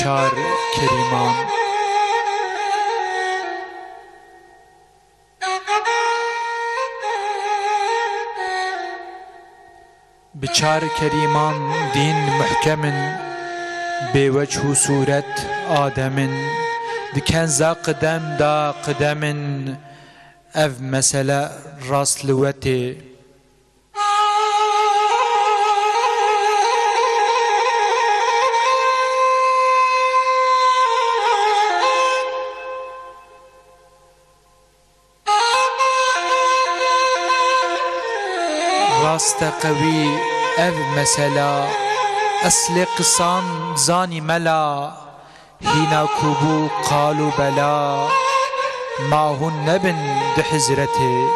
بچار کریمان بچار کریمان دین محکمن بوجه و صورت آدمن دکن زا قدم دا قدمن اف مسئله راست لوته راست قوي اف مسألة اصل قصان زاني ملا هنا كوبو قالوا بلا ما هن نبن بحزرته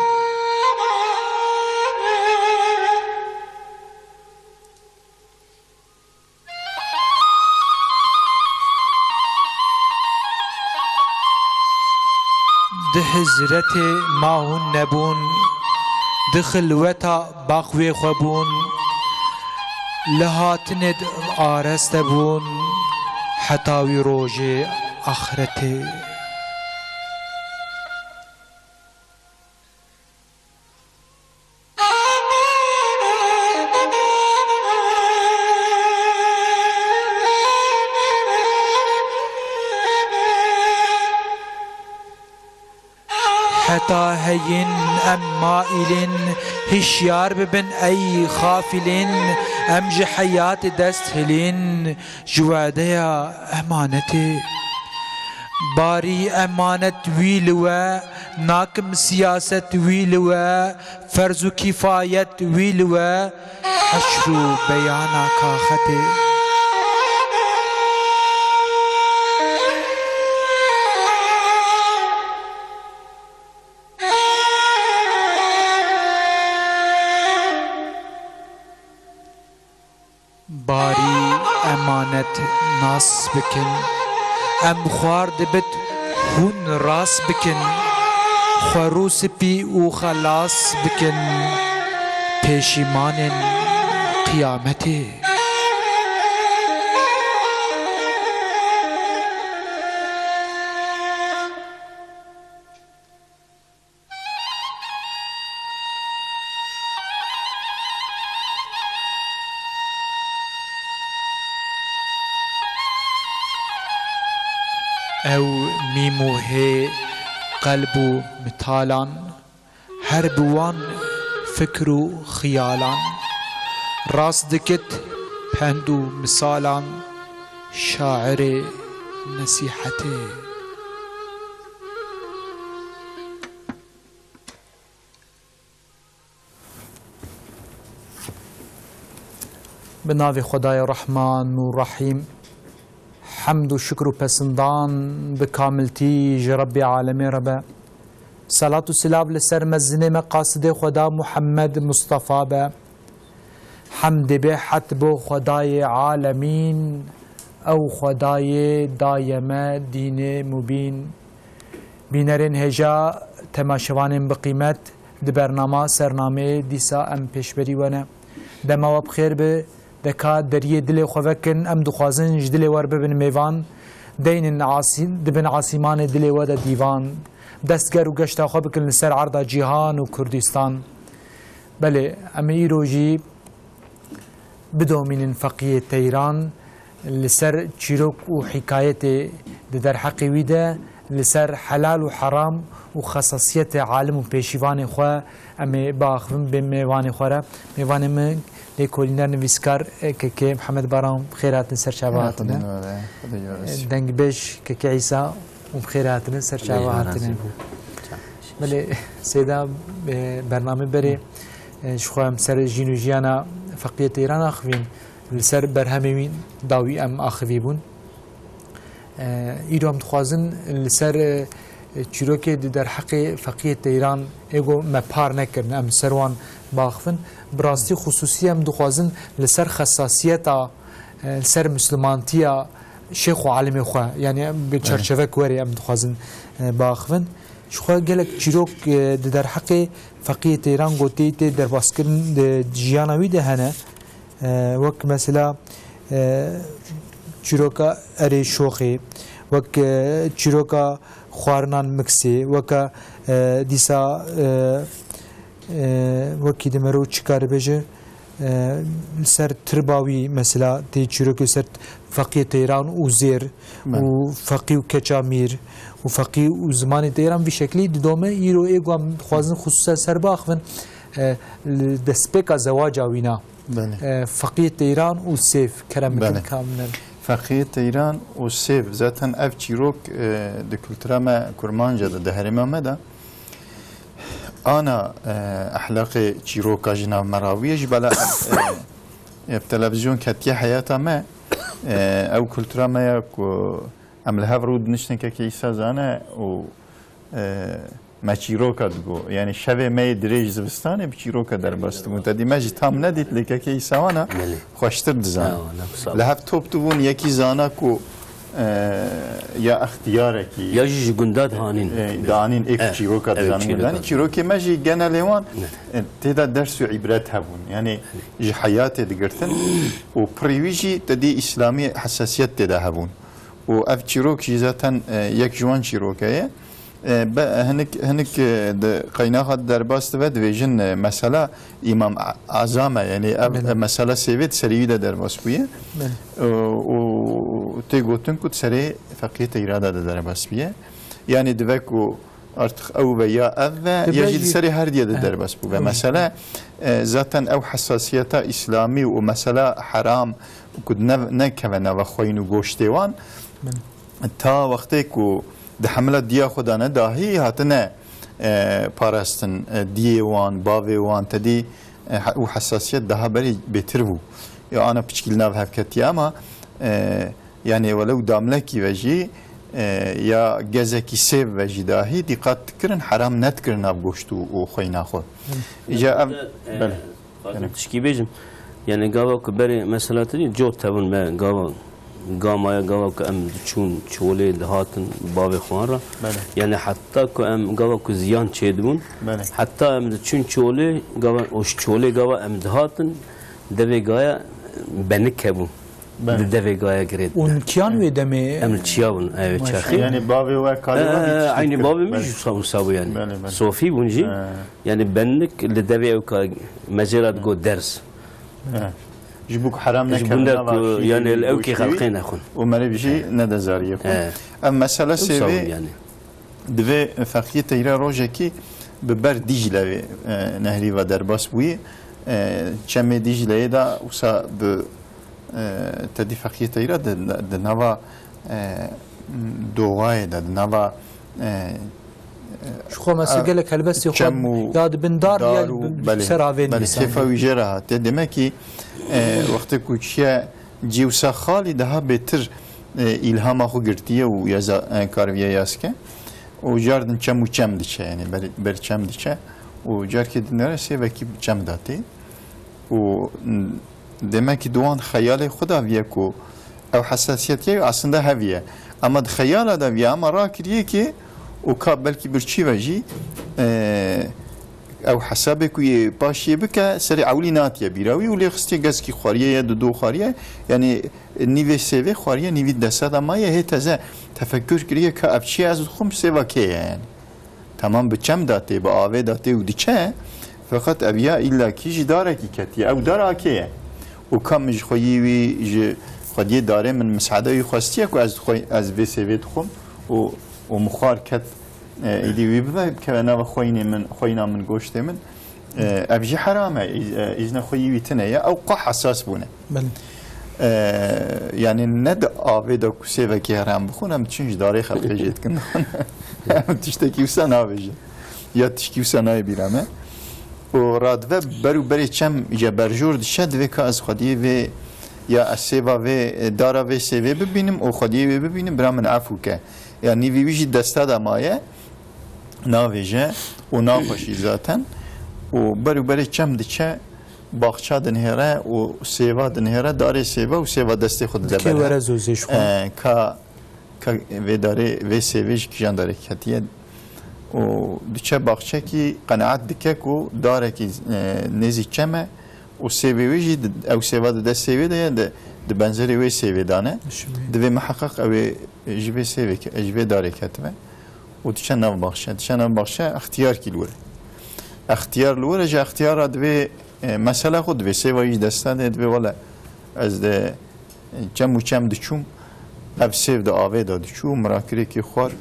دحزرته ما هن نبون دخلوتا باقوي خبون لهاتند آرستبون حتاوي روجي آخرتي حتى هين أم مائلين هشيار ببن أي خافلين أمج حياة دستهلين جواديا أمانتي باري أمانة ويلوا ناكم سياسة ويلوا فرز كفاية ويلوا حشر بيانا كاختي باري أمانة ناس بكن أم خوار دبت هون راس بكن خروس بي وخلاص بكن بيشمان قيامتي او ميمو هي قلبو متالان هربوان فكرو خيالان راس دكت بهندو مثالان شاعر نصيحتي بناوي خداي الرحمن والرحيم حمد و شکر و پسندان بکاملتی جرب عالمی ربا صلاة و سلام لسر مزنه مقاصد خدا محمد مصطفى با حمد به حتب خدای عالمین او خدای دایم دین مبین بینرین هجا تماشوان بقیمت دی برنامه سرنامه دیسا ام پیشبری ونه دما بخیر به دکا دریه دل خوکن ام دخوازن جدل ور ببن میوان دین عاصم دبن عاصمان دل و د دیوان دستگر و گشت خو بکن لسر عرض جهان و کردستان بله امی روجی بدومین فقیه تیران لسر چیروک و حکایت در حقی ویده لسر حلال و حرام و خصاصیت عالم و پیشیوان خو امی باخم به میوان خوره میوان من لکولینر نویسکار که محمد بارام خیرات نسر شباهاتنا دنگ بیش که عیسی و خیرات نسر شباهاتنا بله سیدا برنامه بری شخوام سر جینو جیانا فقیه ایران آخوین لسر برهمین داوی ام آخوی بون ایرو هم تخوازن لسر چیروکه در حق فقیه ایران ایگو مپار نکرن ام سروان باخفن براستی خصوصی هم دخوازن لسر خصاصیتا لسر مسلمانتیا شیخ و عالم خواه یعنی به چرچوه کوری هم دخوازن باخفن شخواه گلک چیروک در حق فقیه ایران گوتی در باسکرن جیانوی ده هنه وک مثلا چیروکا اری شوخی وک چیروکا خوارنان مکسی وک دیسا وکی دمرو چیکار بجه سر ترباوی مثلا تی چیروکی سر فقیه تیران و زیر و فقیه و کچامیر و فقیه و زمان تیران به شکلی دومه ایرو ایگو هم خوازن خصوصا سر باخفن دسپیک زواج آوینا فقیه تیران و سیف کرم بکن کاملا فقیه ایران و سیف ذاتن اف چیروک ده کلترا ما کرمانجا ده هرما ما ده انا احلاق چیروکا جناب مراویش بلا تلفزیون کتیه حیاتا ما او کلترا ما یکو عملها ورود نشتن که کیسا زانه و ما چیروکا دگو یعنی شب ما دریج زبستانه بچیروکا در باستگون تا دی ماجی تام ندید لیکه کیسا وانا خوشتر دزانه لحف توب تبون یکی زانه کو یا اختیاره کی یا جی گنداد هانین دانین ایک چیروکا دزانه دانی چیروکی ماجی گنه لیوان تیدا درس و عبرت هبون یعنی جی حیات دگرتن و پریویجی تدی اسلامی حساسیت تیدا هبون و اف چیروک جیزاتن یک جوان چیروکایه هنك قيناها درباست و دویجن مسألة إمام أعظم يعني مسألة سيفيد سريدة درباس بيه و تيجوتن كت سري فقيه إرادة درباس بيه يعني دوكو أرتخ أو بيا يجد سري هردية درباس بيه مسألة ذاتا أو حساسية إسلامي ومسألة حرام وكد نكفنا وخوين وجوشتوان تا وقتك ده حملت دیا خدا نه داهی هاتنه پاراستن دیوان باویوان تدی و حساسیت ده بری بهتر بو یا آن پیچکیل نو هفکتی اما یعنی ولو داملکی وجی یا گزکی سیب وجی داهی دقت کرن حرام نت کرن اب گوشت و خوی نخور اجا بله تشکی بیجم یعنی گاوا که بری مثلا تدی جو تبون ما گاوا قامايا قوا كأم تشون شولي لهاتن بابي خوارا يعني حتى كأم قوا كزيان تشيدون حتى أم تشون شولي قوا وش شولي قوا أم دهاتن دبي قايا بنكبو دبي قايا قريد ونكيان ويدمي أم تشياون أيوة شاخي يعني بابي وكالي عيني بابي مش مساوي يعني صوفي بونجي يعني بنك اللي دبي مجالات جو درس جبوك حرام نكمل يعني الأوكي خلقين أخون ومالي بيجي ندى زاريكم أما مسألة سيبي يعني دوی فقیه تیرا روزه کی ببر دیجله نهری و درباس بوی چمه دیجله دا وسا ب تدی فقیه تیرا د نوا دوای د نوا شو مثلا قال لك هلبس يخون ياد بندار يا سراوين بل كيف ويجرها تدمكي وقت کوچیا جیوسا خالی ده بهتر ilham خو گرتیه و یزا کارویه یاسکه و جاردن چم و چم دیچه یعنی بر چم دیچه و جار که دنره سی وکی چم داتی و demek ki doğan hayali xuda viye ku ev hassasiyetiye aslında heviye ama hayala da viye ama rakiriye ki o ka belki bir çi veji او حسابه کوی پاشیه بکه سری اولی ناتیه بیراوی ولی خستی گز کی خواریه دو خواریه یعنی نیوی سوی خواریه نیوی دسته مایه هی تازه تفکر کریه که ابچی از خم سوا که یعنی تمام بچم داته با آوه داته و دیچه فقط ابیا ایلا کی جی داره کی کتیه او داره که و کم جی خویی جی خودی داره من مساعده خواستیه که از وی سوی خم و مخار کت ایدی وی ببین که نو خوینا من گوشته من ابجی حرامه ایزن خویی ویتنه یا او قا حساس بونه یعنی ند آوه دا کسی و که حرام بخونم چونش داره خلقه جید کنن تشتکی وسا ناویجه یا تشکی وسا نای بیرامه و رادوه برو بری چم یا برجور دشد و که از خودی و یا از سیوا و دارا و سیوه ببینم و خودی و ببینم برا من عفو که یعنی ویجی دسته دا مایه ناویجه و ناپاشی زاتن و برو چم دچه باغچه دنهره و سیوا دنهره داره سیوا و سیوا دستی خود دبره که ورزوزش خون که وی داره وی سیویش کجان داره کتیه و دچه باغچه کی قناعت دکه کو داره کی نزی چمه و سیویجی او سیوا دست سیوی ده دبنزري وي سيفي دانه دبي محقق او جبي سيفي جبي داري كاتبه وتشان ناف بخشه تشان ناف بخشه اختيار كيلور اختيار لور جا اختيار دبي مثلا خود دبي سيفي دستان دبي ولا از ده كم وكم دچوم اف سيف ده آوه ده دچوم مراكري كي خوار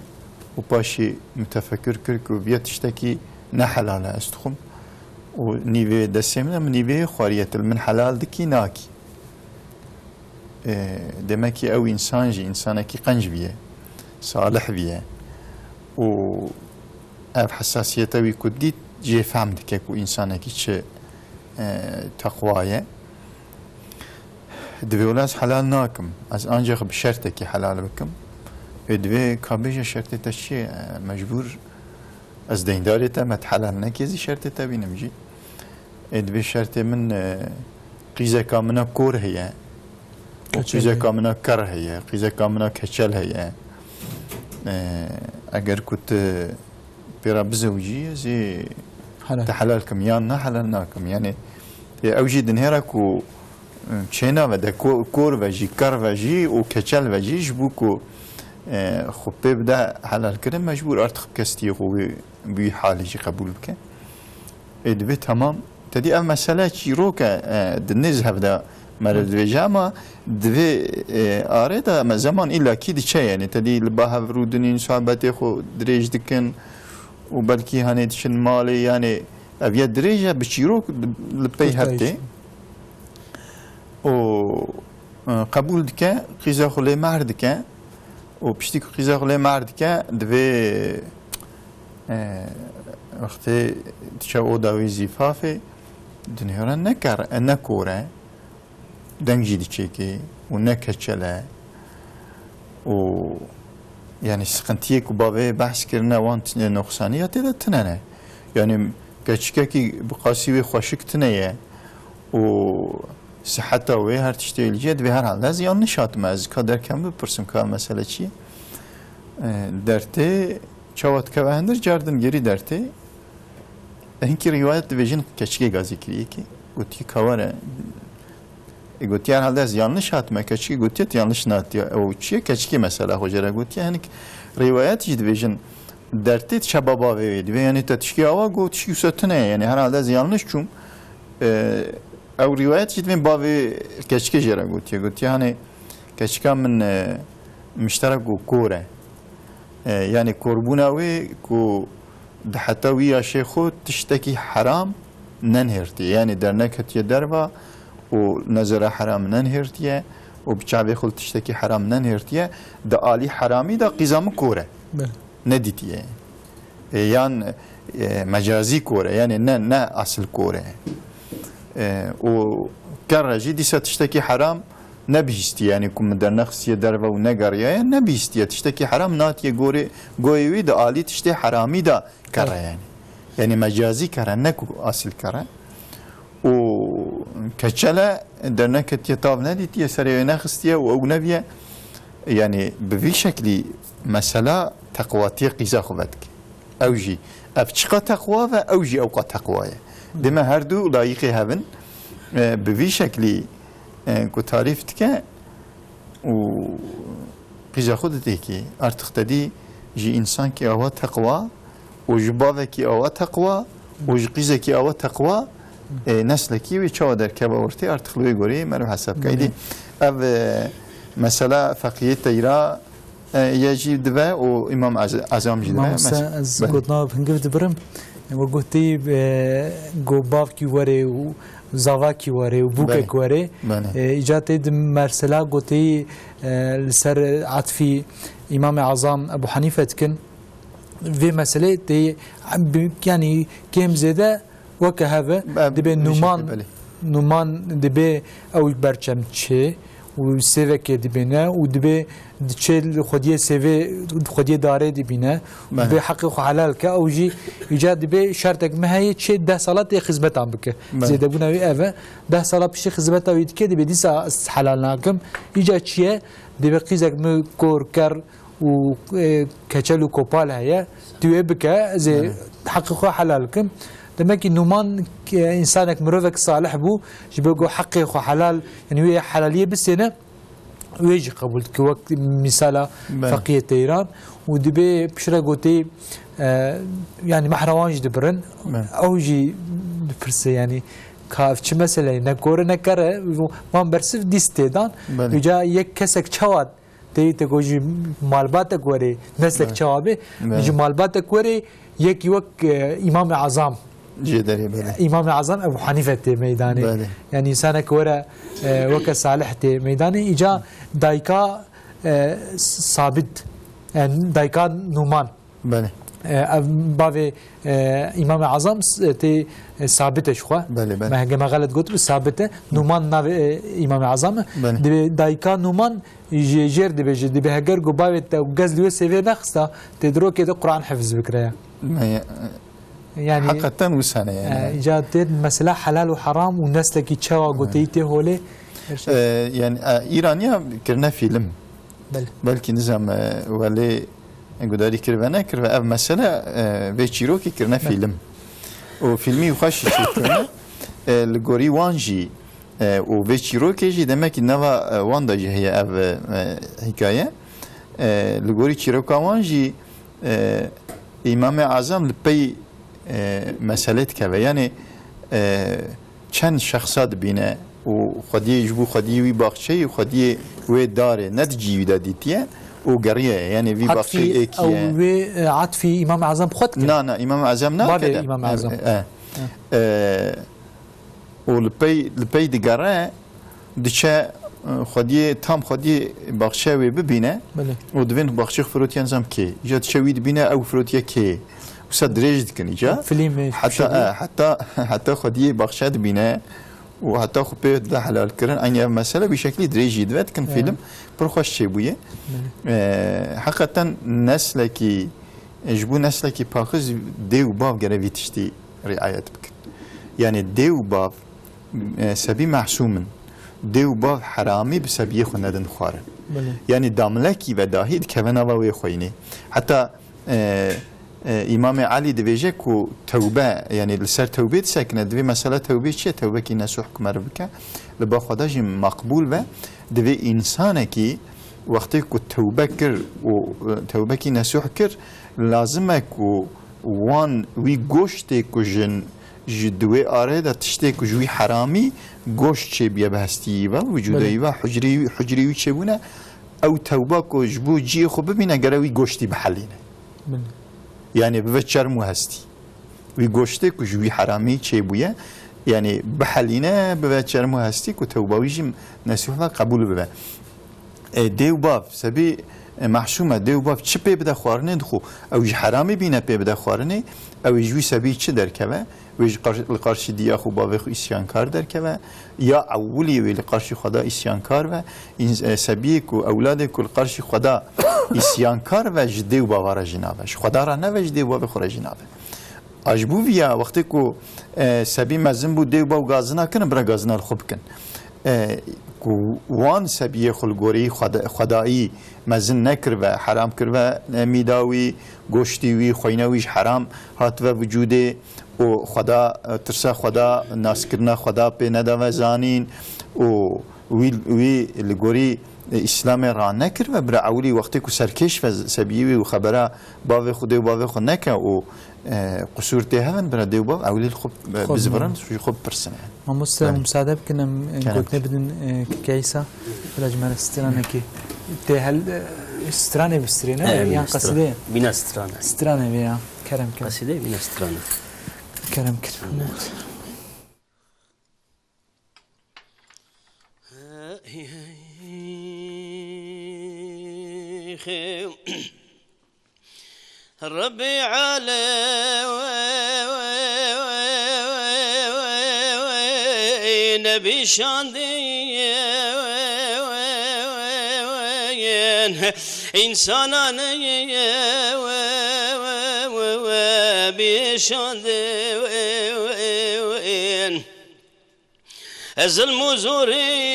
و باشي متفكر كرك و بيت تشتكي نحلاله استخم و نيفي دسمنا من نيفي خوارية من حلال دكي ناكي دمكي او انسان جي انسانكي قنج بيه صالح بيه و اف حساسيته وي كديت جي فهم دكك و انسانكي چه تقوايه دوی ولاس حلال ناکم از آنجا بشرطه که حلال بکم دوی کابیج شرطه تا چیه مجبور از دینداری تا مت حلال نکیزی شرطه تا بینم جی دوی شرطه من قیزه کامنا کور هیه و قیزه کامنا کر هیه قیزه کامنا کچل هیه اگر کت پیرا بزوجی زی تحلال کم یا نه حلال ناکم یعنی اوجی دنهره کو چینا و ده کور و جی کار و جی و کچل و جی جبو کو خب ببدا حلال کردن مجبور ارتخ کستی خوی بی حالی جی قبول بکن ادوی تمام تدی ام مسئله چی رو که دنیز هفته مرد و جامع دوی آره دا زمان ایلا کی دی چه یعنی تدی لبا هفرودنین صحبتی خو دریج دکن و بلکی هنه دیشن مالی یعنی اویا دریجه بچی رو لپی هفته و قبول دکه قیزا خلی مهر دکه و پشتی که قیزا خلی مهر دکه دوی وقتی تشا او داوی زیفافه دنیارا نکوره دنگی دیچه که و نکچله و یعنی سقنتیه که باوی بحث کرنه وان نقصانیاتی ده تننه یعنی کچکه که بقاسی خوشک تنه و صحت و هر تشتیل جد به هر حال از یان نشات مز کادر کم بپرسم که مسئله چیه درته چوات که هندر جاردن گری درته اینکه روایت دویژن کچکی گازی کریه که گویی کاره گویی هر حال از یان نشات مز کچکی گویی یانش ناتی او چیه کچکی مسئله خجره گویی هنگ روایت جد دویژن درته شبابا وید و یعنی تشکی آوا گویی ستنه یعنی هر حال از یانش چون او روایت جد من باوی کچکی جرا گویی هنی کچکا من مشترک و کوره یعنی قربوناوی کو حتی وی شیخو تشتکی حرام ننهرتی یعنی در نکتی دروا و نظر حرام ننهرتیه و بچابه خل تشتکی حرام ننهرتیه دا آلی حرامی دا قیزام کوره ندیتیه یعنی مجازی کوره یعنی نه اصل کوره و کرجی دیسا تشتکی حرام نبیستی یعنی کم در نقصی دروا و نگریه نبیستی تشتکی حرام ناتیه گویوی دا آلی تشتی حرامی دا کره یعنی مجازی کره نکو اصل کره و کچله در نکتی تاب ندیتیه سریع نخستیه و او نبیه یعنی بوی شکلی مسئله تقواتی قیزا خوبت که اوجی افچقا تقوا و اوجی اوقا تقوایه دم هر دو لایقی هون بوی شکلی کو تعریف که و قیزا خودتی که ارتخ تدی جی انسان کی آوا تقوا و جباوه کی آوا تقوا و قیزا کی آوا تقوا نسل کی و چه در که باورتی ارتخ لوی گوری مرو حساب کردی او مثلا فقیه تیرا یجی دوه و امام اعظم جی دوه از گوتنا بنگفت برم و گوتی گو باف کی وره و زاوا کی وره و بوک کی وره ایجاد مرسلا گوتی لسر عطفی امام اعظم ابو حنیفه کن و مسئله دی یعنی کم زده وکه هوا دبی نومان دبی او برچم چه و سوه که دبینه و دبی چه خودیه سوه خودیه داره دبینه به حق حلال که اوجی ایجاد دبی شرطک مهیه چه 10 سالات خدمت هم بکه زیده بونوی اوه 10 سالات پیش خدمت اوید که دبی دیسا حلال ناکم ایجاد چیه دبی قیزک مو کور کر و کچل و کوپال هیا توی بکه زی حق حلال کم demek ki numan insanek mürevek salih bu jibe hakkı xo halal yani ويا حلالية بالسنة ويجي قبول كوقت مثلا فقيه إيران ودبي بشرا قوتي يعني محروانج دبرن أوجي برسه يعني كاف چه مسئله نکوره نکره من برسف دیستیدان وجا یک کسک چواد تیت گوجی مالبات کوره نسلک چوابه وجا مالبات کوره یک امام اعظم جدري بله امام اعظم ابو حنيفه تي ميداني يعني انسان كوره وك صالح تي ميداني اجا دايكا ثابت دايكا نومان بله باوی امام اعظم تی ثابته شخوا ما غلط قلت بس ثابته نومان ناو امام اعظم دایکا نومان جير دي به هجر جو باوی تا غزلو سيفي نخستا تدرو كده قران حفظ بكره يعني حقيقه وسنه يعني جات مساله حلال وحرام والناس لكي تشوا قوتيته هولي يعني ايرانيا كرنا فيلم بلكي نظام ولي گوداری کردن کرد و اف مثلا به چیروکی کردن فیلم و فیلمی خوش شدن لگوری وانجی و به چیروکی جی دمک نوا واندا جی هی اف حکایه لگوری چیروکا وانجی امام اعظم لپی مسئله که یعنی چند شخصات بینه و خودی جبو خودی وی باخچه و خودی وی داره ندجی دادیتیه وقريه يعني في باقي او عطفي امام اعظم خد لا امام اعظم كده امام اعظم والبي دي قرا دشا خدي تام خدي باخشاوي ببينه ودفين باخشي فروتيان زام كي جات شويد بينه او فروتيا كي وصدريج كني جا فيلم حتى خدي باخشاد بينه وحتى خو به ده حلال کردن این مسئله به شکلی دریجی دوید کن فیلم پرخوش چه بویه حقیقتا نسل کی جبو نسل کی پاخز دیو باب گروی تشتی رعایت بکن یعنی دیو باب سبی محسومن دیو باب حرامی بسبیه خو ندن خوارن یعنی داملکی و داهید که وناوی خوینه حتی امام علي دبيجه كو توبه يعني لسر توبه ساكنه دبي مساله توبه چه توبه كي نسوح كمر بك لبا خداج مقبول و دبي انسان كي وقت كو توبه كر و توبه كي نسوح كر لازمك وان وي گوشت كو جن جدوي اريد تشتي كو جوي حرامي گوشت چه بیا بهستی و وجودي و حجري چبونه او توبه كو جبو جي خو ببينه گروي گوشتي بحلينه يعني بفشرمو هستي ويقوشتك وجوي حرامي چه بويا يعني بحلينا بفشرمو هستي كتوباويجي نسيحنا قبول ببا ديو باب سبي محشومه ديو باب چه بي بدا خوارنه دخو او جي حرامي بينا بي بدا خوارنه او جوي سبي چه دركبه ويج لقارشي ديا خو باوي خو اسيانكار دركبه يا اولي وي لقارشي خدا اسيانكار و سبيك واولادك لقارشي خدا اسيانكار و جدي وباوره جنابه خدا را نه وجدي و بخور جنابه اجبو بیا وقتی کو سبی مزن بو دی با گازنا کنه برا گازنا خوب کن کو وان سبی خلگوری خدایی مزن نکر و حرام کر و میداوی گوشتی وی خوینویش حرام هات و وجوده و خدا ترسا خدا ناس کرنا خدا په نداوه زانین و وی لگوری اسلام را نکر و برا اولی وقتی کو سرکش و سبیوی و خبره باوی خود و باوی خود نکه و قصور تهون برا دیو باو اولی خوب بزبرن شوی خوب پرسنه ما مساعده بکنم گوت نبدن کیسا فلاج من استرانه کی تهل استرانه بسترینه یا قصیده بینا استرانه استرانه بیا کرم کرم قصیده بینا استرانه کرم کرم ربي علي نبي شاندي إنسانا بشاندي الظلم زوري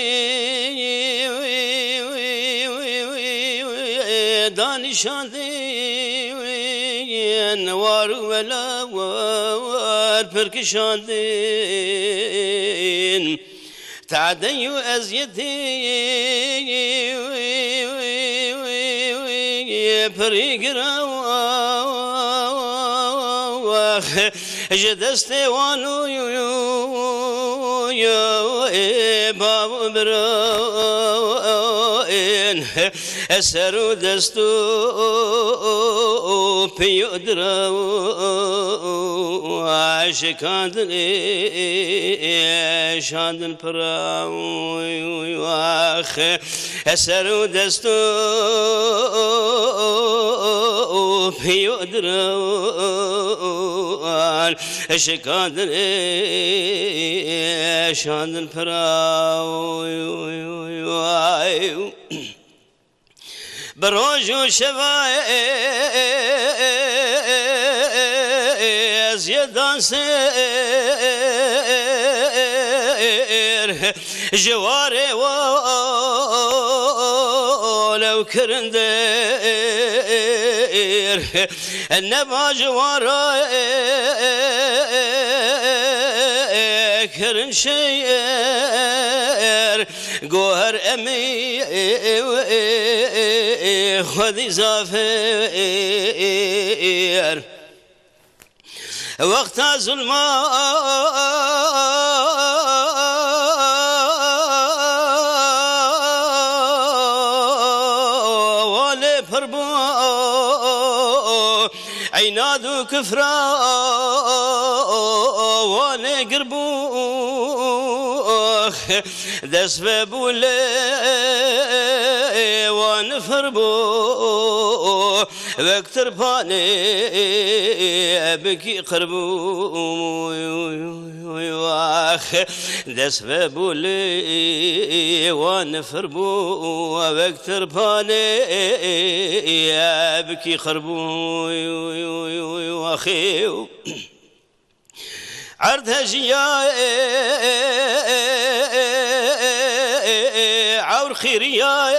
دانشاندي نوار ولا وار بركشاندين تعدي أزيتي بريقرا جدستي وانو باب براين أسرو دستو بيودرو عاشقاندني شاندن براو واخ أسرو دستو بيودرو عاشقاندني شاندن براو بروج وشفاء زيادان سير جواري ولو كرندير النبا جواري كرن شير جوهر أمي خذي زافير وقت ظلمة ولي فربو عينادو كفرا ولي قربو دس ببولي ونفربو وكتر باني بكي قربو واخ دس ببولي ونفربو وكتر باني بكي قربو واخي عرض هجيا عور خيريا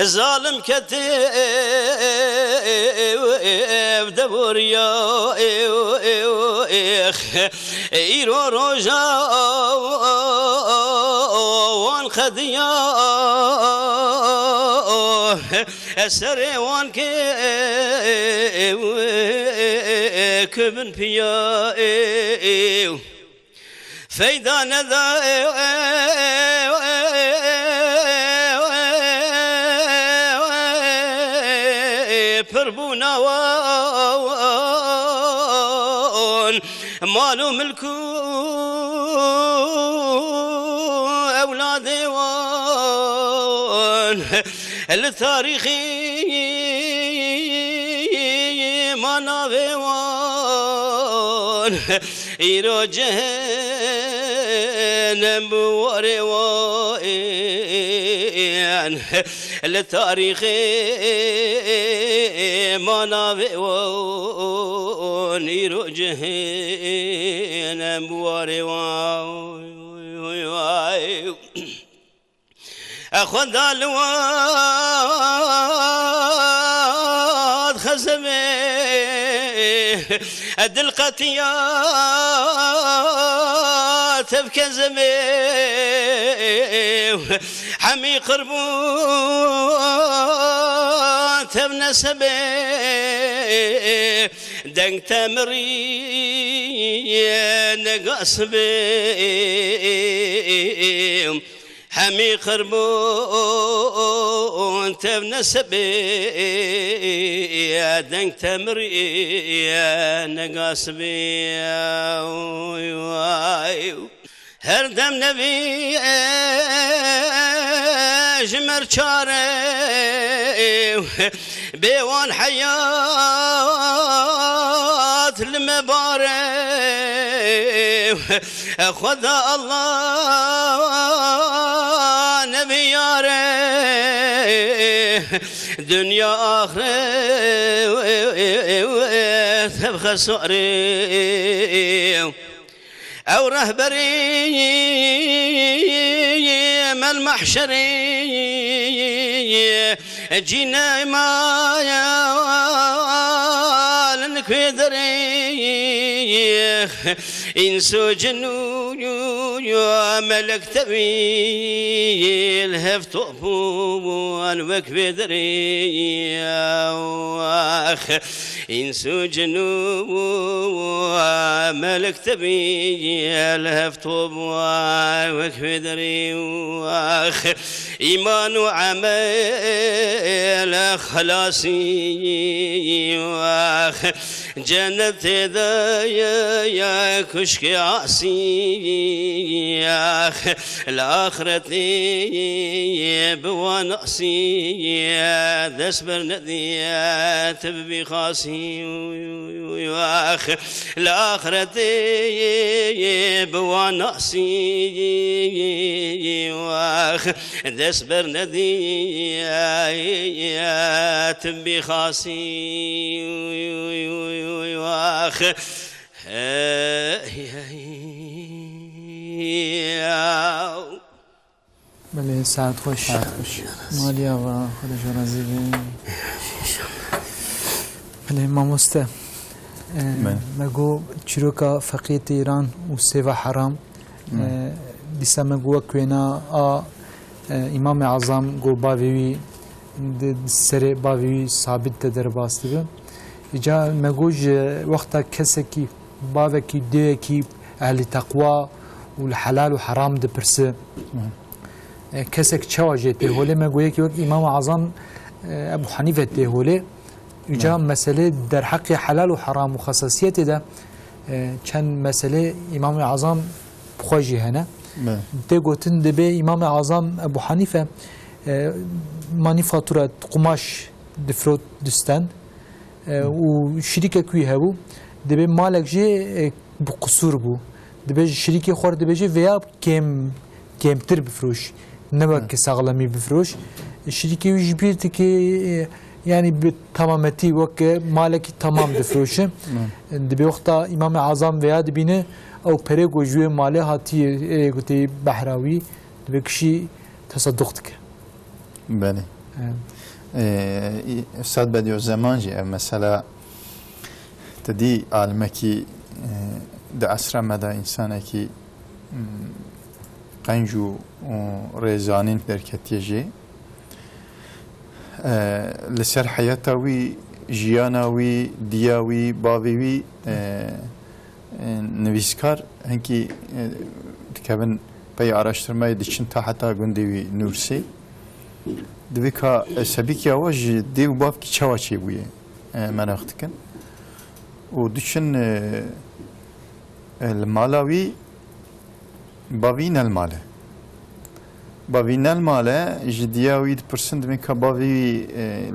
ظالم كتب دبوريا ايرو روجا وان خديا اسري وان كبن فيا فيدا نذا بربونا وان مالو ملكو أولادي وان التاريخي ما نابي وان إيرو جهنم بوري وان التاريخي ما نابي وان إيرو جهنم بوري وان أخذ الواد خزمي أدل قطيات بكزمي حمي قربوت بنسبي دنك تمري نقصبي حمي خربون تبنسبي يا دنك تمري يا نقاسبي هردم نبي جمر شاري بيوان حياة المبارك خذ الله نبي ياري دنيا آخرة تبخى صغري أو رهبري ما المحشري جينا ما لنك في دري إنسو جنو ملك تبيل هفت أبوان وك بدري إنسو جنو ملك تبيل هفت أبوان وك بدري إيمان وعمل خلاصي جنة يا كشك عصي الآخرة بونقصي دسبر نديات بخاصي الآخرة بونقصي دسبر نديات بخاصي بله ساعت خوش مالی آقا خودش رازی بله ماموسته مگو چیروکا فقیت ایران و سیوا حرام دیسا مگو کوینا امام اعظم گو باویوی سر باویوی ثابت در باستی به جا مگوج وقتا کسی کی باوی کی دیو کی اهل تقوا و الحلال و حرام ده پرسه کسی که چه واجه تهوله مگویه که وقت امام اعظم ابو حنیفه تهوله جا مسئله در حق حلال و حرام و خصاصیت ده چند مسئله امام اعظم بخواجی هنه ده گوتن ده به امام اعظم ابو حنیفه مانی فاتوره قماش دفروت دستن و شریک کوی هبو دبی مالک جه بقصور بو دبی شریک خور دبی جه ویا کم تر بفروش نبا که ساغلمی بفروش شریکی ویش بیرت که یعنی به تمامتی وقت مالکی تمام دفروشه دبی وقتا امام اعظم ویا دبینه او پره گوجوی ماله هاتی گوتی بحراوی دبی کشی تصدقت که بله استاد بدیو زمان جه مثلا تدی عالمکی در عصر مدا انسان کی قنجو رزانین در کتیجه لسر حیاتاوی جیاناوی دیاوی باویوی نویسکار هنکی دکبن پی araştırmayı دچین تا حتی گندوی نورسی دوی که سبیکی آواج دیو باب کی چواچی بویه من وقت کن و دچین المالاوی باوین الماله باوین الماله جدیاوی پرسند می که باوی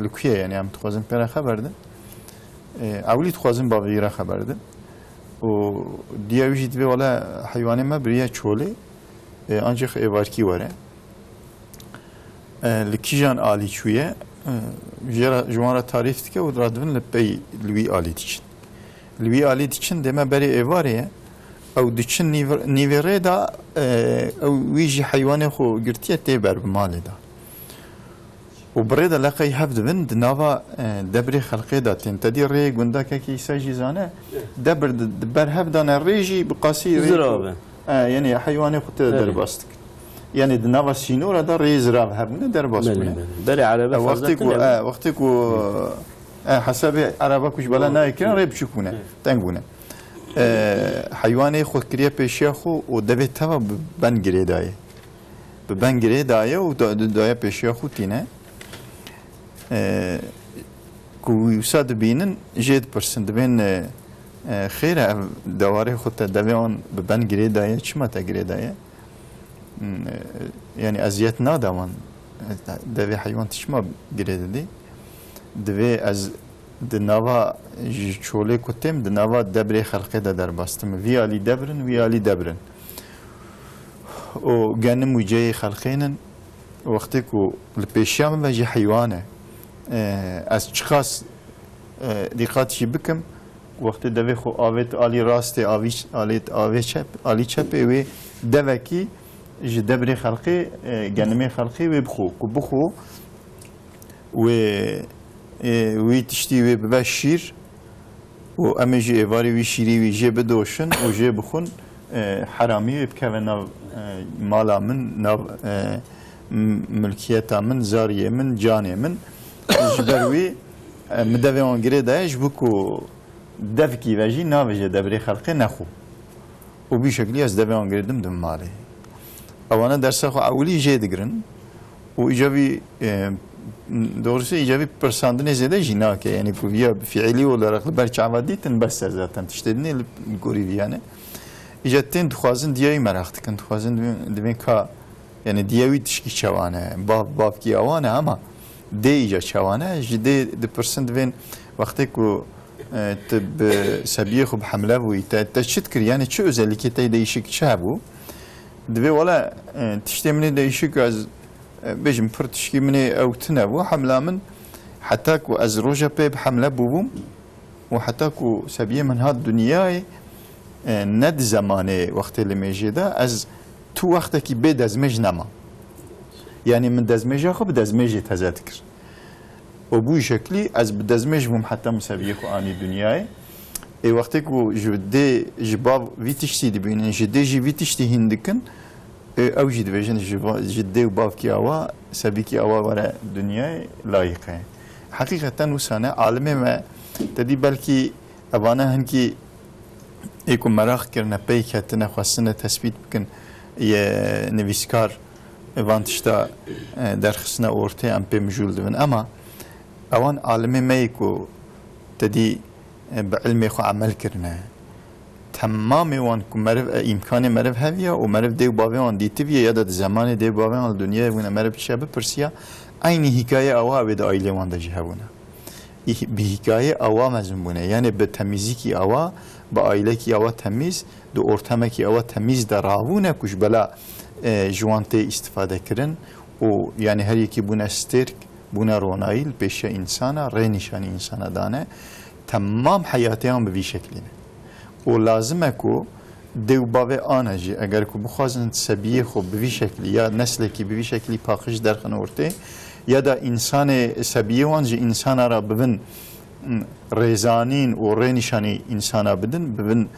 لکیه یعنی هم تخوازم پیرا خبر ده اولی تخوازم باوی را خبر ده و دیاوی جدی ولی حیوان ما بریه چوله آنجا ایوارکی وره لکیجان آلی چویه جوان را تعریف که و رادون لپی لوی آلی دیچن لوی آلی دیچن دما بری ایواره او دیچن نیوره دا او ویجی حیوان خو گرتیه تیبر بمالی دا و بريدا لقي هفد بند نافا دبري خلقي داتين تدي ري غوندا كي ساجي زانه دبر دبر هفدان ريجي بقاسي زرابه يعني حيواني خت درباستك يعني نافا سينورا دا ري زراب هبن درباست بري على وقتك حسب عربك وش بلا نايكن ري بشكونه تنغونه حيواني خود كريه بيشيخو ودبي تبع بنغري داي بنغري داي ودايا بيشيخو تينه كويساد بينن جيد برسند بين خير دواري خود دويون ببنغري داي چما تغري داي يعني ازيت نادوان دوي حيوان تشما غري دي دوي از دنوا چوله کتم دنوا دبر خلقه در باستم ویالی دبرن و گنم وجه خلقینن وقتی کو لپیشام وجه حیوانه از چخاص دقاتشی بکم وقتی دوی خو آویت آلی راست آویش آلیت آوی چپ آلی چپ و دوکی جدبر خلقی جنمی خلقی و بخو و وی تشتی و ببشیر و امیجی ایواری وی شیری وی جه بدوشن و جه بخون حرامی و بکوه ناو مالا من ناو ملکیتا من زاریه من جانه من جبروی مدوی آنگره دایش بکو دفکی وجی ناوجه دبری خلقی نخو و بی شکلی از دوی آنگره دم ماله اوانا درس خو اولی جه دگرن و ایجابی doğrusu icabi persandine zede jinake yani kuviya fiili olarak berçavaditin bes zaten tiştedini gorivi yani icatten duhazın diyayı merak tıkın duhazın demek ka yani diyavi tişki çavane bab ki avane ama de ica çavane jide de person devin vakti ku tib sabiye xub hamle bu teşhit kir yani çi özellikle değişik çabu dve valla tiştemini değişik az بيجم فرتشكي مني أو تنابو حملة من حتى كو أزروجة بيب حملة بوم وحتى كو سبيه من هاد الدنيا ند زمانه وقت اللي ميجي از تو وقت كي بيد ازمج نما يعني من دزمج خو بدزمج تذكر وبوي شكلي از بدزمج بوم حتى مسبيه كو اني دنيا اي وقت كو جدي جباب فيتشتي دبين جدي جي فيتشتي هندكن او جد وجن جدي وبافكي اوا سبيكي اوا ورا دنيا لايقه حقيقه وسانه عالمه ما تدي بلكي ابانا هنكي يكون مراخ كرنا بيكتنا خاصنا تثبيت بكن نويسكار وانتشتا درخصنا اورتي ام بي مجول دون اما اوان عالمه ما يكو تدي بعلمي خو عمل كرنا تمامی وان که مرف امکان مرف هویه و مرف دیو باوی وان دیتیه یا داد زمان دیو باوی وان دنیا وان مرف شبه پرسیا aynı hikaye ava ve de aile vanda cihavuna. Bir hikaye ava mezun yani be temizlik ava, be aile ki ava temiz, de ortama ki ava temiz de ravune kuş bela juante istifade kirin. O yani her iki buna sterk, buna ronail peşe insana, re nişani insana dane. Tamam hayatıyam be bir şekline. و لازمه کو دیو باوی آنها جی اگر کو بخوازن سبیه خو بوی شکلی یا نسل کی بوی شکلی پاکش در خنورته یا دا انسان سبیه وان جی انسان را ببین ریزانین و رینشانی انسان بدن ببین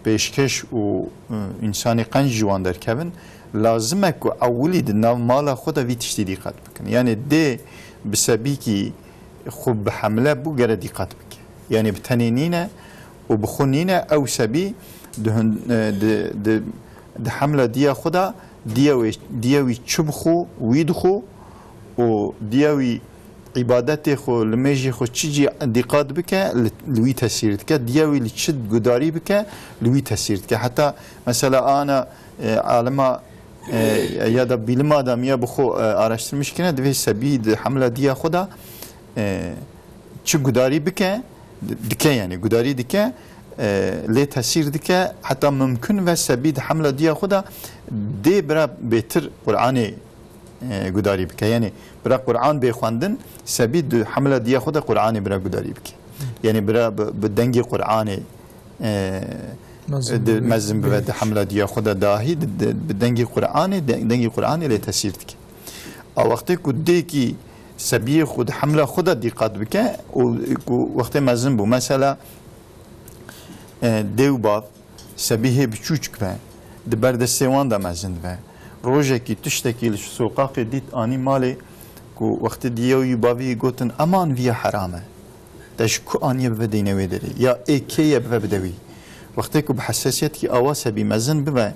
پیشکش و انسانی قنج جوان در کبن لازمه کو اولی دناو مالا خود وی تشتی دقت بکن یعنی دی بسبی کی خوب حمله بو گره دقت بکن یعنی بتنینینه وبخونينا او سبي ده حمله ديا خدا دياوي تشبخو ويدخو ودياوي عبادته خو لميجي خو تشجي دقات بك لوي تسيرتك دياوي اللي تشد قداري بك لوي تسيرتك حتى مثلا انا عالما يا ده بيلما دام يا بخو araştırmış كنا ده سبي حمله ديا خدا تشد قداري بك دكه يعني قداري دكه ليه تأثير دكه حتى ممكن وسبيد حملة ديا خدا دي برا بيتر قرآني قداري بك يعني برا قرآن بيخواندن سبيد حملة ديا خدا قرآني برا قداري بك يعني برا بدنجي قرآني مزم ببد حملة ديا خدا داهي بدنجي قرآني ليه تأثير دكه او وقتی کدی کی سبیه خود حمله خود دقت بکه و وقتی مزن بو مثلا دیو باف سبیه بچوچک و دبر دستوان دا مزن و روزه کی تشتکیل سوقاق دیت آنی مالی کو وقتی دیوی باوی گوتن امان ویا حرامه داش کو آنی بدینه و داری یا ایکیه بدوی وقتی کو بحساسیت کی آواز سبی مزن ببه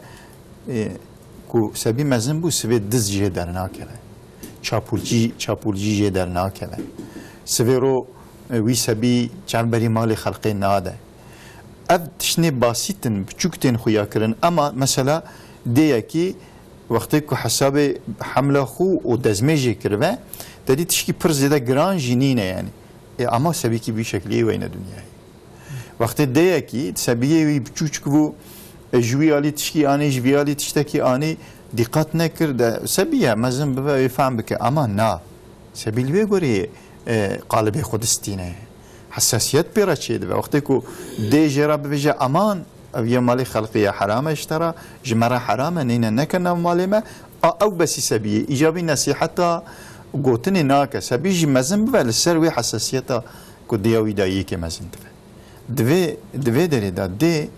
کو سبی مزن بو سوی دز جه در ناکره چاپولجی جه در ناکره سوی رو وی سبی چنبری مال خلقی ناده اف تشنی باسیتن بچوکتن خویا کرن اما مثلا دیه کی وقتی که حساب حمله خو و دزمجی کرده دادی تشکی پر زیده گران جنینه یعنی اما سبی کی بی شکلیه وینه دنیای وقتی دیه کی سبیه وی بچوچک بو جوی آلی تشکی آنی جوی آلی تشتکی آنی دقت نکرده سبیه مزن بفهم بکه اما نه سبیل وی گوری قالب خود استینه حساسیت پیرا چید و وقتی که دی جرا بویجه امان او یه مالی خلقی حرام اشترا جمرا حرامه نینه نکنه مالی ما او بسی سبیه ایجابی نصیحتا گوتنی ناکه سبیجی مزن بوه لسر وی حساسیتا که دیوی دایی که مزن دوی داری دا دی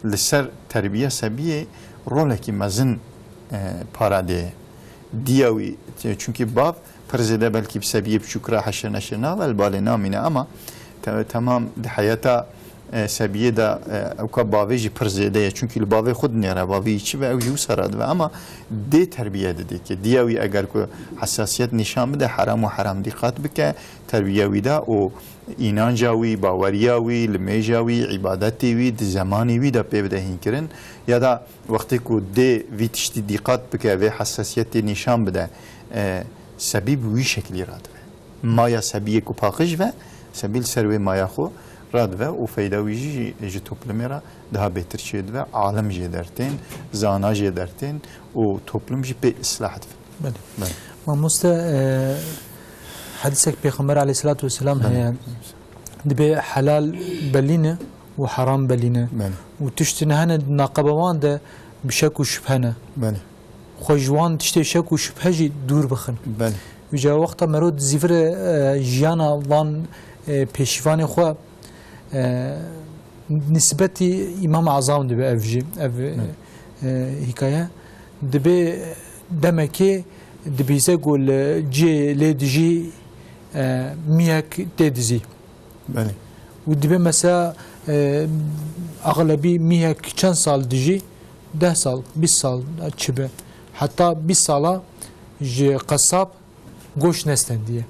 لسر تربیه سبیه رولکی مزن پاراده دیوی چونکی باب پرزده بلکی بسبیه بشکره حشر نشرنا و البالی نامینه اما تمام ده حیاتا سبیه دا او که باویجی پرزده چونکی الباوی خود نیره باوی چی و او جو سراد و اما دی تربیه ده که دیوی اگر که حساسیت نشان بده حرام و حرام دقت بکه تربیه وی دا او اینان جاوی باوریاوی لمیجاوی عبادتی وی د زمانی وی دا پی بده هین کرن یا دا وقتی که دی وی تشتی دقت بکه و حساسیت نشان بده سبیب وی شکلی راد و مایا سبیه که پاقش و سبیل سروی مایا خو راد و فایده‌ویجی جی توپلمی را daha بهتر شد و عالم جی درتین زانا جی درتین و توپلم جی به اصلاح بله ما مست حديثك بيغمبر عليه الصلاة والسلام هي دبي حلال بلينه وحرام بلينه وتشتنهنا ناقبوان ده بشك وشبهنا بله خوجوان تشتي شك وشبهه جي دور بخن بله وجا وقت مرود زفر جيانا وان پیشوان خو نسبتي امام اعظم دبي افجي حكايه دبي دمكي دبي يقول جي ليدجي ميك تدزي بله ودبي مسا اغلبي ميك كم سال دجي 10 سال 20 سال تشبه حتى 20 سال جي قصاب گوش نستن دیه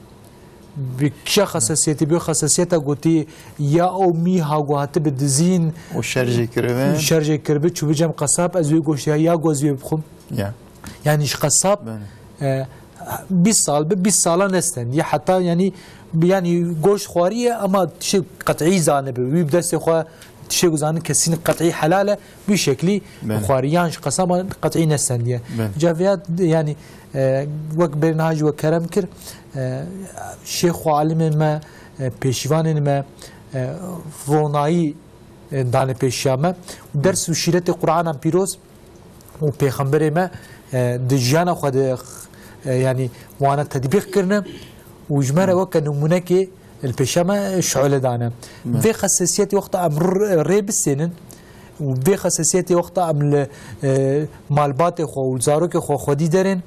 بکشا خصاصیتی بی خصاصیتا گوتی یا او می ها گوهات بدزین و شرجه کربه چو بجم قصاب از وی گوشت یا گوزوی بخوم یعنی قصاب 20 سال به 20 سال نستن یا حتی یعنی گوشت خواریه اما تشي قطعی زانه به وی بدست خوا تشي گزانه کسین قطعی حلاله بی شکلی خواریانش قصاب قطعی نستن دیه جاویات یعنی وقت برناج و کرم کر شیخ و عالم ما پیشوان ما رونایی دان پیشیامه درس و شیرت قرآن هم پیروز و پیغمبر ما دجیان خود یعنی وانا تطبیق کرنه و جمره وقت نمونه که البیشامه شعله دانه و خصوصیت وقت امر ریب سنن و به خصوصیت وقت عمل مالبات خو و زاروک خو خودی دارن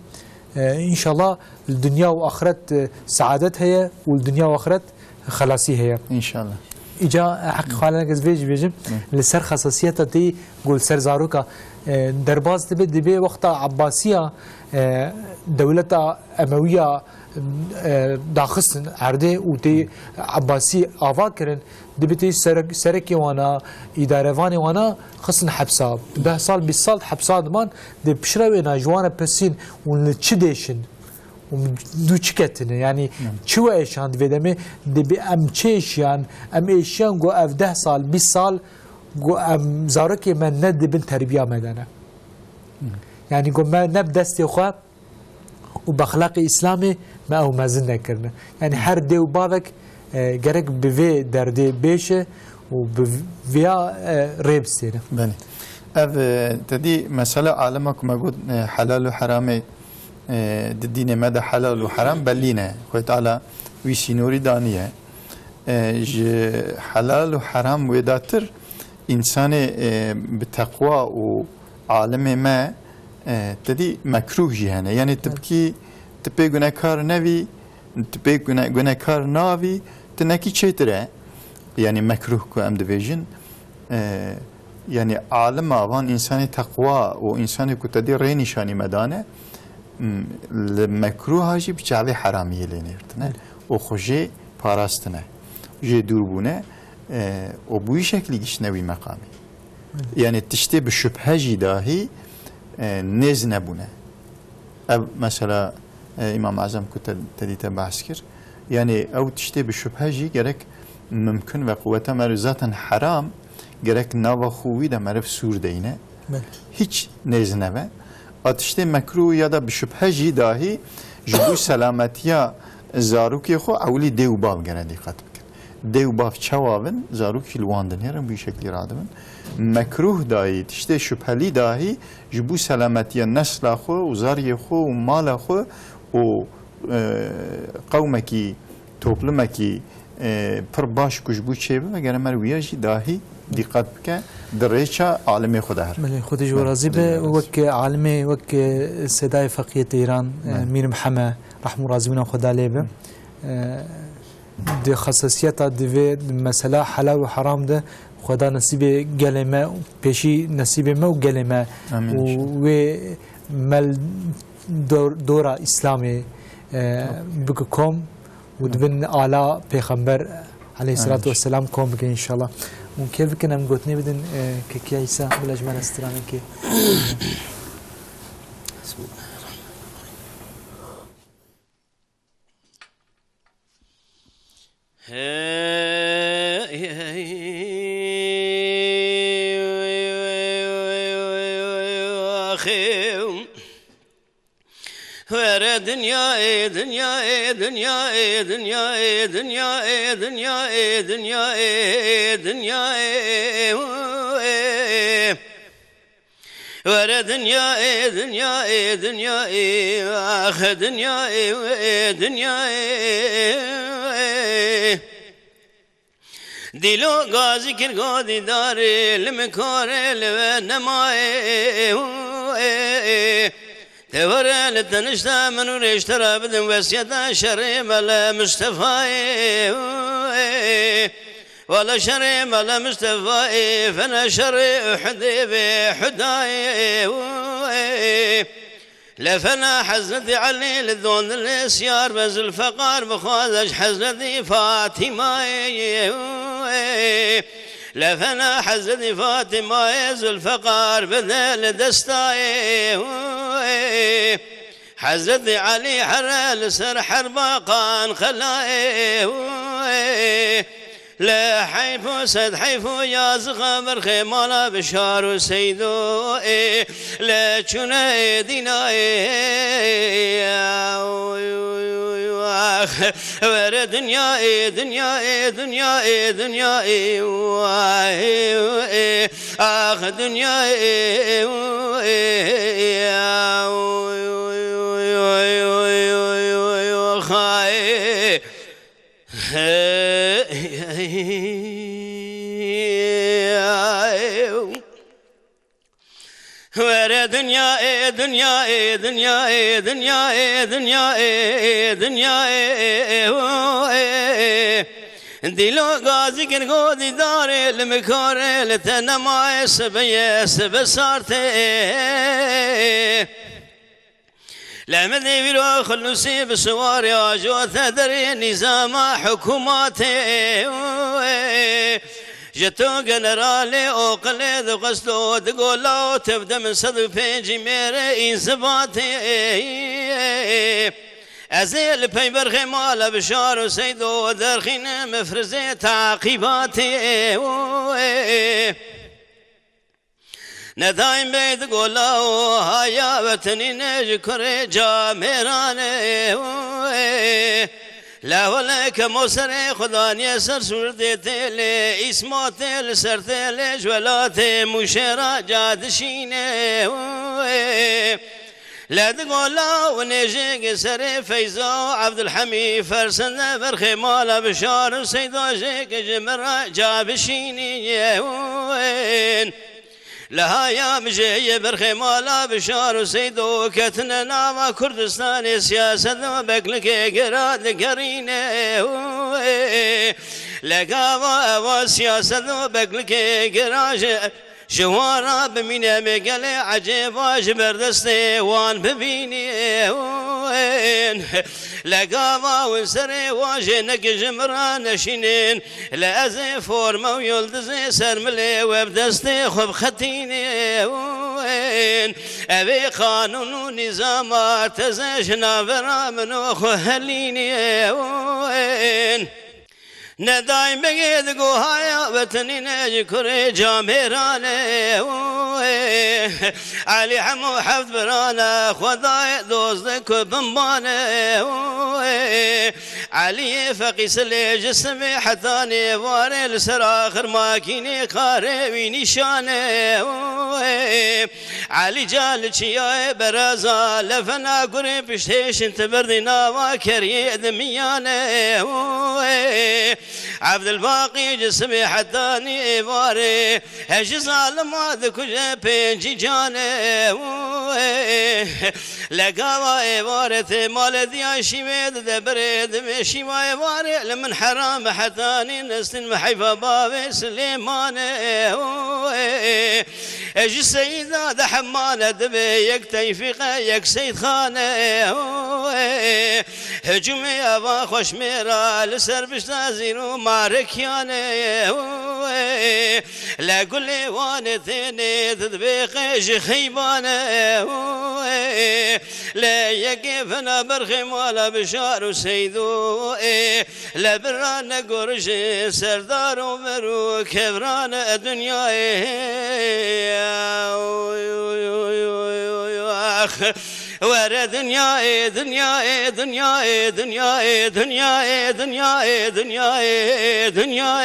ان شاء الله الدنيا واخرت سعادت هي والدنيا واخرت خلاصي هي ان شاء الله اجا حق خالنا جزبيج بيجم لسر خصوصيتي قول سر زاروكا درباز دبي وقت عباسيه دولة امويه داخسن عرده وتي عباسي افاكرن دبتي سركي وانا ادارهواني وانا خصن حبسا 10 سال 20 سال حبسا دمان دي بشراوي ناجوانا بسين ونتشديشن ودو چكتن يعني چو ايشان دبي دبي ام چيشان ام ايشان گو اف 10 سال 20 سال گو ام زاركي من ند بن تربيه مدنه يعني گو ما نب دستي خو وباخلاق اسلامي ما او مازن نكرنا يعني هر دي وبابك جرك بفي دردي بيشه وبفيا ريب سينا بله اف تدي مسألة عالمك ما قلت حلال وحرام الدين ماذا حلال وحرام بلينا قلت على ويسينوري دانية حلال وحرام وداتر إنسان بتقوى وعالم ما تدي مكروه جهنه يعني تبقى گناهکار نوی تبقى گناهکار ناوی تنکی چیتره يعني مكروه کو ام دویژن يعني عالم آوان انسان تقوى و انسان کو تدی ری نشانی مدانه المكروه هاجی بچاوی حرامیه لینیرتنه و خوشی پاراستنه جه دوربونه و بوی شکلی گیش نوی مقامی يعني تشتي بشبهه جی داهی نز نبونه مثلا امام اعظم كنت تديت بعسكر يعني او تشتي بالشبهه جي جرك ممكن وقوته مرزاتا حرام جرك نوا خوي ده مرف سور دينه هيج نزنه اتشتي مكروه يا ده بالشبهه جي داهي جبو سلامتيا زاروكي خو اولي ديو باب جنا دقت دیو باف چواون زاروکی لواندن هرم بی شکلی رادمن مکروه دایی تشته شبهلی داهی جبو سلامتی نسل خو و زاری خو و مال خو و قومکی توپلمکی پر باش کجبو چه به مگر مرویاجی داهی دقت بکه دريشة عالمي خدها ملي خدش ورازي به وك عالمي وك سداي فقيه ايران مير محمد رحمه رازي من خدا ليبه دي خصوصيات دي مساله حلال وحرام ده خدا نصيب قلمه بيشي نصيب ما وقلمه و مل دورة اسلامي بكم ودبن آلاء پیغمبر عليه الصلاة والسلام كوم بك إن شاء الله ممكن كنا مقوتني بدن كي عيسى بلاش ما نستراني كي ورا دنيا دنيا دنيا دنيا دنيا دنيا دنيا دنيا ورا دنيا دنيا دنيا اخ دنيا دنيا دلو غازي كرغودي دار المكور لنماي تورا لتنشتا من وريشترا بدن وسيدا شريم على مصطفى ولا شريم على مصطفى فانا شري حديبي حداي لفنا حزنتي علي للذون الاسيار بز الفقار بخوزج حزنتي فاطمه لفنا حزني فاطمة يز الفقار بذل دستاي حزني علي حرال سر حرباقان خلاي لا حيفو سد حيفو يا زغمر خيمالا بشار سيدو لا چونه ديناي ور دنيا دنيا دنيا دنيا اخ دنيا خاي ورا دنيا دنيا دنيا دنيا دنيا دنيا دلو غازي كرغودي دار المكور لتنما سبيه سبسارته لما ذيبلو خلوسي بسوار يا جو تدري نظام حكوماتي جتو جنرالي اوقلد قصدو تقولو تبدا من صدق بيجي ميري انزباتي ازيل بيبر خمال بشار سيدو درخين مفرزي تعقيباتي ندايم بيت قولو هيا وطني نجكر جامراني لا ولا كموسر خداني سر سردت لي اسمات سرت لي جولات مشرا جادشين لا تقولا ونجيك سر فيزا عبد الحميد فرسن برخي مال بشار سيدا جيك جمرا جابشيني لها يا مجي برخي مالا بشار سيدو كتنا ناما كردستان سياسة بكلك قراد قرينه لقاوا سياسة بكلك قراج جوارا بمينة مقالي عجيبا جبردستي وان ببيني لقاوا ونسري واجنك جمرا نشينين لازي فورما ويلدزي سرملي وبدستي خب ختيني ابي قانون ونظام تزجنا برا منو خهليني ندايم بقيد قوهايا وطني نجكر جامراني علي حمو حفظ برانا خداي دوزك بمباني علي فقيس اللي جسمي حتاني واري لسر آخر ماكيني قاري نشانه علي جال شيا برازا لفنا قري بشتيش انت بردنا وكري دميانه عبد الباقي جسمي حتاني واري هجز ما ذكر بينجي جانه لقاوا وارث مال دياشي ميد دبريد مشي واري لمن حرام حتاني نسل محيفة باب سليمان اجي سيدة ده حمانة دبي يك تيفيقة يك سيد خانة هجومي ابا خوش ميرا لسر بشتازين وماركيانة لا قولي وانا ثاني تدبيق خيبانة لا يقفنا برخيم ولا بشار وسيدو لا برانا قرش سردار ومرو كبران الدنيا ورا دنيا دنيا دنيا دنيا دنيا دنيا دنيا دنيا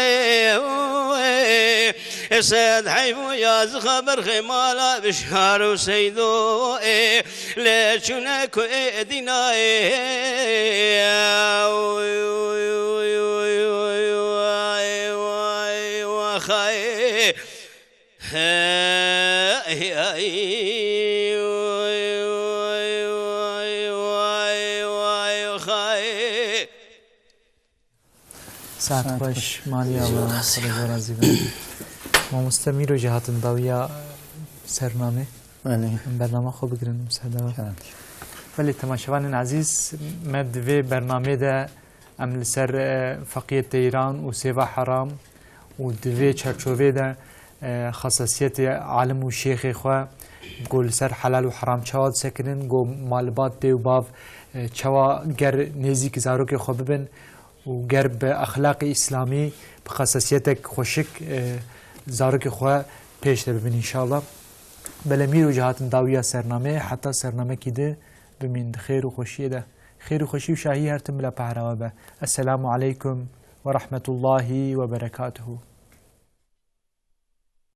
سيد حيفو يا زخبر خمالا بشهر وسيدو ليشونك دينا وخاي ساعت باش مالي الله خدا راضي بن ما مستمر جهات داوية سرنامه برنامه خوب بگیرن مساعده ولی تماشاوان عزیز مدوی برنامه ده عمل سر فقیه ایران و سیوا حرام و دوی چرچوه ده خصاصیت عالم و شیخ خواه گل سر حلال و حرام چواد سکنن گو مالبات بی و باو چوا گر نیزی که زاروک خوب ببن و گر به اخلاق اسلامی به خصاصیت خوشک زاروک خواه پیش ده ببین انشاءالله بلمیر و جهات داویه سرنامه حتی سرنامه کی ده بمین خیر و خوشی ده خیر و خوشی و شاهی هر تم لا پهروا به السلام علیکم و رحمت الله و برکاته